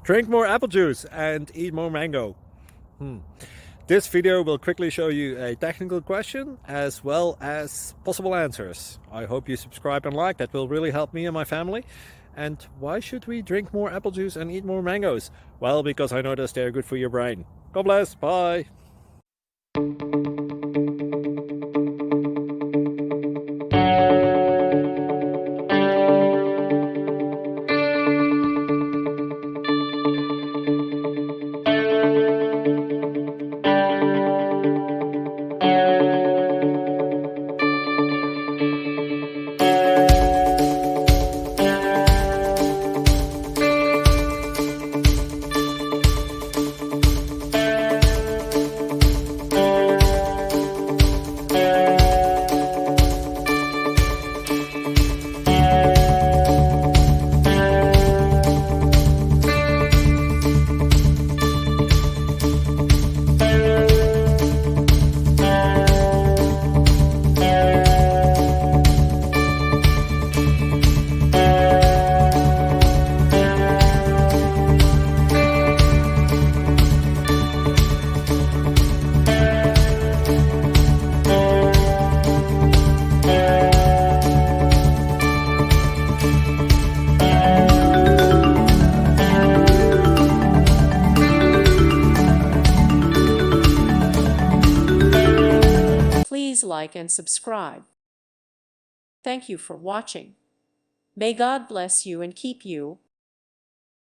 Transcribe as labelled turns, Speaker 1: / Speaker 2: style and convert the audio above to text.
Speaker 1: Drink more apple juice and eat more mango. This video will quickly show you a technical question as well as possible answers. I hope you subscribe and like, that will really help me and my family. And why should we drink more apple juice and eat more mangoes? Well, because I noticed they're good for your brain. God bless, bye!
Speaker 2: Please like and subscribe. Thank you for watching. May God bless you and keep you.